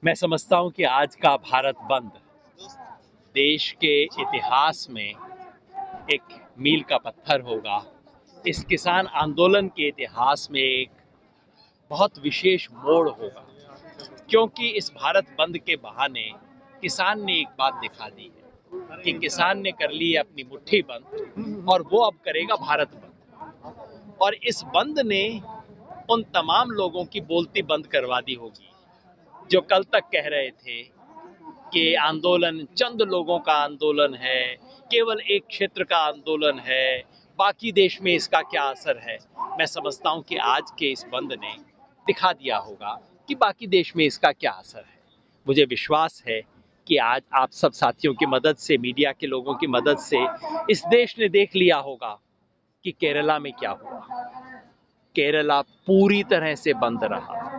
मैं समझता हूं कि आज का भारत बंद देश के इतिहास में एक मील का पत्थर होगा। इस किसान आंदोलन के इतिहास में एक बहुत विशेष मोड़ होगा, क्योंकि इस भारत बंद के बहाने किसान ने एक बात दिखा दी है कि किसान ने कर ली अपनी मुट्ठी बंद और वो अब करेगा भारत बंद। और इस बंद ने उन तमाम लोगों की बोलती बंद करवा दी होगी जो कल तक कह रहे थे कि आंदोलन चंद लोगों का आंदोलन है, केवल एक क्षेत्र का आंदोलन है, बाकी देश में इसका क्या असर है। मैं समझता हूं कि आज के इस बंद ने दिखा दिया होगा कि बाकी देश में इसका क्या असर है। मुझे विश्वास है कि आज आप सब साथियों की मदद से, मीडिया के लोगों की मदद से इस देश ने देख लिया होगा कि केरला में क्या हुआ। केरला पूरी तरह से बंद रहा।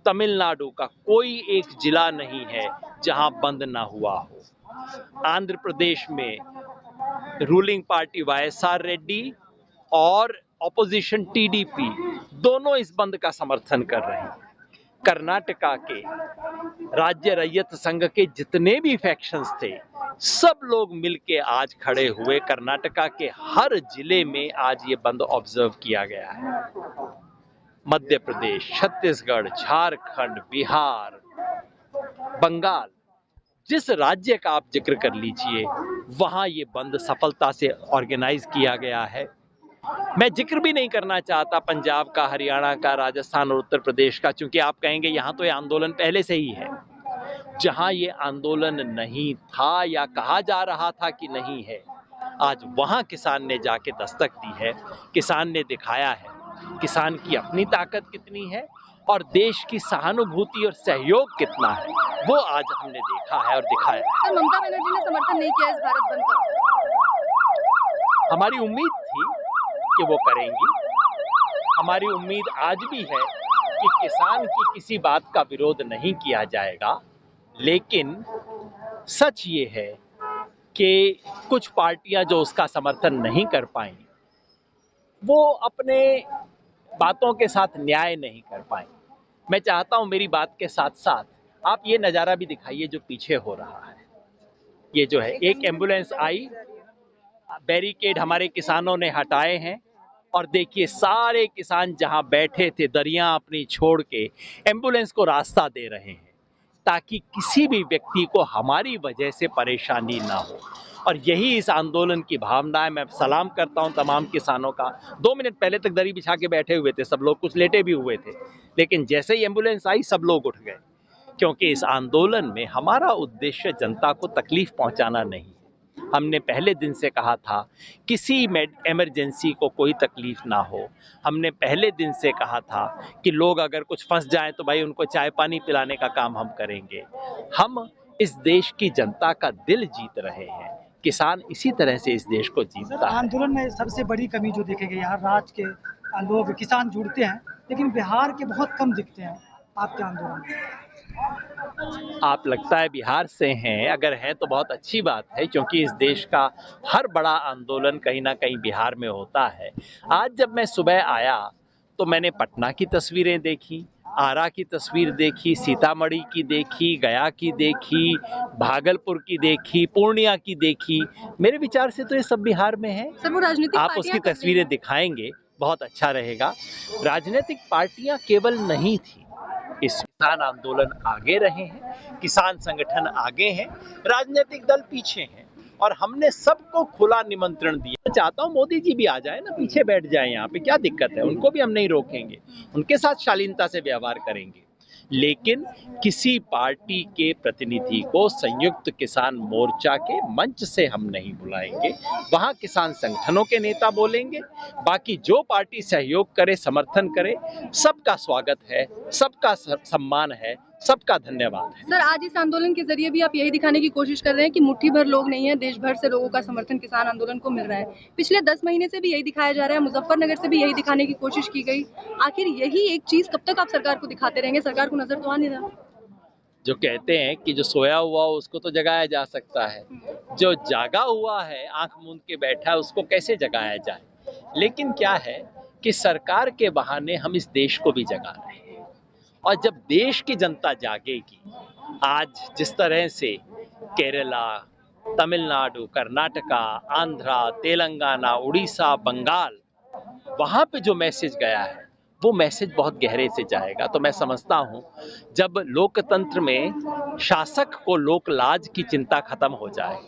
तमिलनाडु का कोई एक जिला नहीं है जहां बंद ना हुआ हो। आंध्र प्रदेश में रूलिंग पार्टी वाईएसआर रेड्डी और ऑपोजिशन टीडीपी दोनों इस बंद का समर्थन कर रहे हैं। कर्नाटका के राज्य रैयत संघ के जितने भी फैक्शंस थे, सब लोग मिलके आज खड़े हुए। कर्नाटका के हर जिले में आज ये बंद ऑब्जर्व किया गया है। मध्य प्रदेश, छत्तीसगढ़, झारखंड, बिहार, बंगाल, जिस राज्य का आप जिक्र कर लीजिए, वहां ये बंद सफलता से ऑर्गेनाइज किया गया है। मैं जिक्र भी नहीं करना चाहता पंजाब का, हरियाणा का, राजस्थान और उत्तर प्रदेश का, क्योंकि आप कहेंगे यहां तो ये आंदोलन पहले से ही है। जहां ये आंदोलन नहीं था या कहा जा रहा था कि नहीं है, आज वहां किसान ने जाके दस्तक दी है। किसान ने दिखाया है किसान की अपनी ताकत कितनी है और देश की सहानुभूति और सहयोग कितना है, वो आज हमने देखा है और दिखाया है। सर, ममता बनर्जी ने समर्थन नहीं किया इस भारत बंद का। हमारी उम्मीद थी कि वो करेंगी। हमारी उम्मीद आज भी है कि किसान की किसी बात का विरोध नहीं किया जाएगा, लेकिन सच ये है कि कुछ पार्टियां जो उसका समर्थन नहीं कर पाई, वो अपने बातों के साथ न्याय नहीं कर पाए। मैं चाहता हूं मेरी बात के साथ साथ आप ये नज़ारा भी दिखाइए जो पीछे हो रहा है। ये जो है, एक एम्बुलेंस आई, बैरिकेड हमारे किसानों ने हटाए हैं और देखिए सारे किसान जहां बैठे थे दरिया अपनी छोड़ के एम्बुलेंस को रास्ता दे रहे हैं, ताकि किसी भी व्यक्ति को हमारी वजह से परेशानी ना हो। और यही इस आंदोलन की भावना है। मैं सलाम करता हूं तमाम किसानों का। 2 मिनट पहले तक दरी बिछा के बैठे हुए थे सब लोग, कुछ लेटे भी हुए थे, लेकिन जैसे ही एम्बुलेंस आई सब लोग उठ गए, क्योंकि इस आंदोलन में हमारा उद्देश्य जनता को तकलीफ पहुंचाना नहीं। हमने पहले दिन से कहा था किसी इमरजेंसी को कोई तकलीफ ना हो। हमने पहले दिन से कहा था कि लोग अगर कुछ फंस जाएं तो भाई उनको चाय पानी पिलाने का काम हम करेंगे। हम इस देश की जनता का दिल जीत रहे हैं। किसान इसी तरह से इस देश को जीतता है। आंदोलन में सबसे बड़ी कमी जो देखेंगे, यहाँ राज्य के लोग किसान जुड़ते हैं, लेकिन बिहार के बहुत कम दिखते हैं आपके आंदोलन में। आप लगता है बिहार से हैं, अगर हैं तो बहुत अच्छी बात है, क्योंकि इस देश का हर बड़ा आंदोलन कहीं ना कहीं बिहार में होता है। आज जब मैं सुबह आया तो मैंने पटना की तस्वीरें देखी, आरा की तस्वीर देखी, सीतामढ़ी की देखी, गया की देखी, भागलपुर की देखी, पूर्णिया की देखी। मेरे विचार से तो ये सब बिहार में है। सर, वो राजनीतिक आप उसकी तस्वीरें दिखाएंगे, बहुत अच्छा रहेगा। राजनीतिक पार्टियां केवल नहीं थी, इस किसान आंदोलन आगे रहे हैं, किसान संगठन आगे हैं, राजनीतिक दल पीछे हैं, और हमने सबको खुला निमंत्रण दिया। मैं चाहता हूं मोदी जी भी आ जाए ना, पीछे बैठ जाए, यहाँ पे क्या दिक्कत है, उनको भी हम नहीं रोकेंगे, उनके साथ शालीनता से व्यवहार करेंगे। लेकिन किसी पार्टी के प्रतिनिधि को संयुक्त किसान मोर्चा के मंच से हम नहीं बुलाएंगे। वहां किसान संगठनों के नेता बोलेंगे, बाकी जो पार्टी सहयोग करे, समर्थन करे, सबका स्वागत है, सबका सम्मान है, सबका धन्यवाद है। सर, आज इस आंदोलन के जरिए भी आप यही दिखाने की कोशिश कर रहे हैं कि मुट्ठी भर लोग नहीं है, देश भर से लोगों का समर्थन किसान आंदोलन को मिल रहा है। पिछले 10 महीने से भी यही दिखाया जा रहा है, मुजफ्फरनगर से भी यही दिखाने की कोशिश की गई। आखिर यही एक चीज कब तक आप सरकार को दिखाते रहेंगे? सरकार को नजर तो आ नहीं रहा। जो कहते हैं कि जो सोया हुआ हो उसको तो जगाया जा सकता है, जो जागा हुआ है, आंख मूंद के बैठा है, उसको कैसे जगाया जाए। लेकिन क्या है कि सरकार के बहाने हम इस देश को भी जगा रहे हैं, और जब देश की जनता जागेगी, आज जिस तरह से केरला, तमिलनाडु, कर्नाटका, आंध्रा, तेलंगाना, उड़ीसा, बंगाल, वहां पे जो मैसेज गया है वो मैसेज बहुत गहरे से जाएगा। तो मैं समझता हूं जब लोकतंत्र में शासक को लोक लाज की चिंता खत्म हो जाए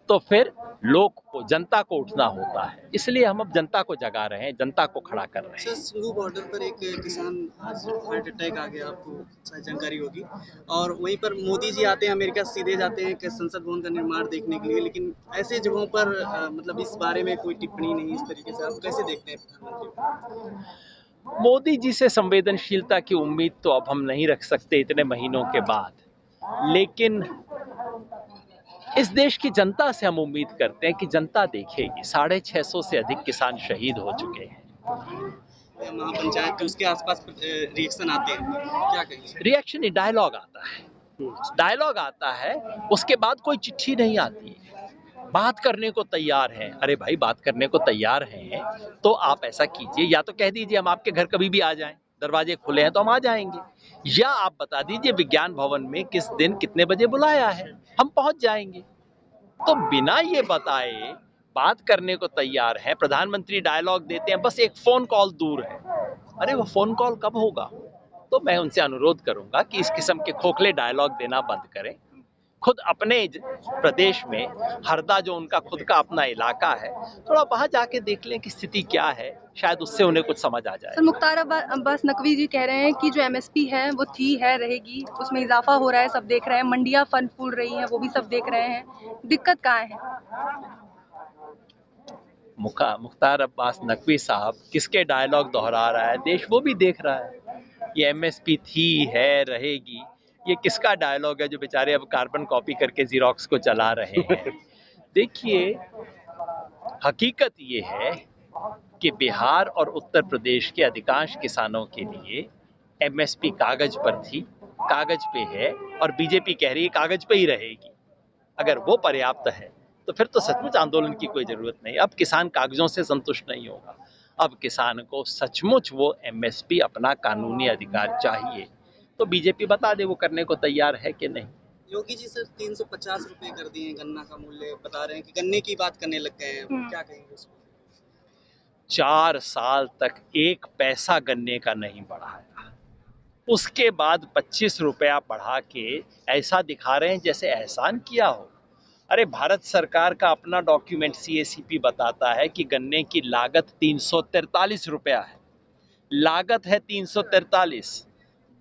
तो फिर लोक को, जनता को उठना होता है। इसलिए हम अब जनता को जगा रहे हैं, जनता को खड़ा कर रहे सर, हैं। सिंघू बॉर्डर पर एक किसान आज हार्ट अटैक आ गया, आपको शायद जानकारी होगी। और वहीं पर मोदी जी आते हैं, अमेरिका सीधे जाते हैं कि संसद भवन का निर्माण देखने के लिए, लेकिन ऐसे जगहों पर मतलब इस बारे में कोई टिप्पणी नहीं। इस तरीके से आप कैसे देखते हैं प्रधानमंत्री? मोदी जी से संवेदनशीलता की उम्मीद तो अब हम नहीं रख सकते इतने महीनों के बाद, लेकिन इस देश की जनता से हम उम्मीद करते हैं कि जनता देखेगी। 650 से अधिक किसान शहीद हो चुके हैं। महापंचायत के उसके आसपास रिएक्शन आते हैं, क्या कहेंगे? रिएक्शन नहीं, डायलॉग आता है। डायलॉग आता है, उसके बाद कोई चिट्ठी नहीं आती है। बात करने को तैयार हैं। अरे भाई, बात करने को तैयार हैं तो आप ऐसा कीजिए, या तो कह दीजिए हम आपके घर कभी भी आ जाएं, दरवाजे खुले हैं तो हम आ जाएंगे, या आप बता दीजिए विज्ञान भवन में किस दिन कितने बजे बुलाया है, हम पहुंच जाएंगे। तो बिना ये बताए बात करने को तैयार हैं। प्रधानमंत्री डायलॉग देते हैं, बस एक फोन कॉल दूर है। अरे वो फोन कॉल कब होगा? तो मैं उनसे अनुरोध करूंगा कि इस किस्म के खोखले डायलॉग देना बंद करें। खुद अपने प्रदेश में हरदा, जो उनका खुद का अपना इलाका है, थोड़ा वहां जाके देख लें कि स्थिति क्या है, शायद उससे उन्हें कुछ समझ आ जाए। सर, मुख्तार अब्बास नकवी जी कह रहे हैं कि जो एमएसपी है वो थी है रहेगी, उसमें इजाफा हो रहा है, सब देख रहे हैं, मंडियां फल फूल रही हैं, वो भी सब देख रहे हैं, दिक्कत कहाँ है? मुख्तार अब्बास नकवी साहब किसके डायलॉग दोहरा रहा है? देश वो भी देख रहा है। ये एमएसपी थी है रहेगी, ये किसका डायलॉग है जो बेचारे अब कार्बन कॉपी करके जीरोक्स को चला रहे हैं? देखिए, हकीकत ये है कि बिहार और उत्तर प्रदेश के अधिकांश किसानों के लिए एमएसपी कागज पर थी, कागज पे है, और बीजेपी कह रही है कागज पे ही रहेगी। अगर वो पर्याप्त है तो फिर तो सचमुच आंदोलन की कोई जरूरत नहीं। अब किसान कागजों से संतुष्ट नहीं होगा, अब किसान को सचमुच वो एमएसपी, अपना कानूनी अधिकार चाहिए। तो बीजेपी बता दे वो करने को तैयार है कि नहीं। योगी जी सर 350 रुपए कर दिए हैं गन्ना का मूल्य, बता रहे हैं कि गन्ने की बात करने लग गए हैं, क्या कहेंगे उस पर? 4 साल तक एक पैसा गन्ने का नहीं बढ़ाया, उसके बाद 25 रुपया बढ़ा के ऐसा दिखा रहे हैं जैसे एहसान किया हो। अरे, भारत सरकार का अपना डॉक्यूमेंट सीएसीपी बताता है कि गन्ने की लागत 343 रुपया है। लागत है 343,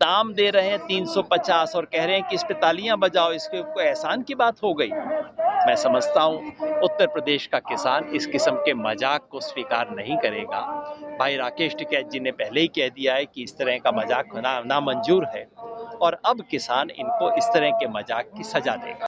दाम दे रहे हैं 350 और कह रहे हैं कि इस पे तालियां बजाओ, इसके कोई एहसान की बात हो गई। मैं समझता हूं उत्तर प्रदेश का किसान इस किस्म के मजाक को स्वीकार नहीं करेगा। भाई राकेश टिकैत जी ने पहले ही कह दिया है कि इस तरह का मजाक नामंजूर है, और अब किसान इनको इस तरह के मजाक की सजा देगा।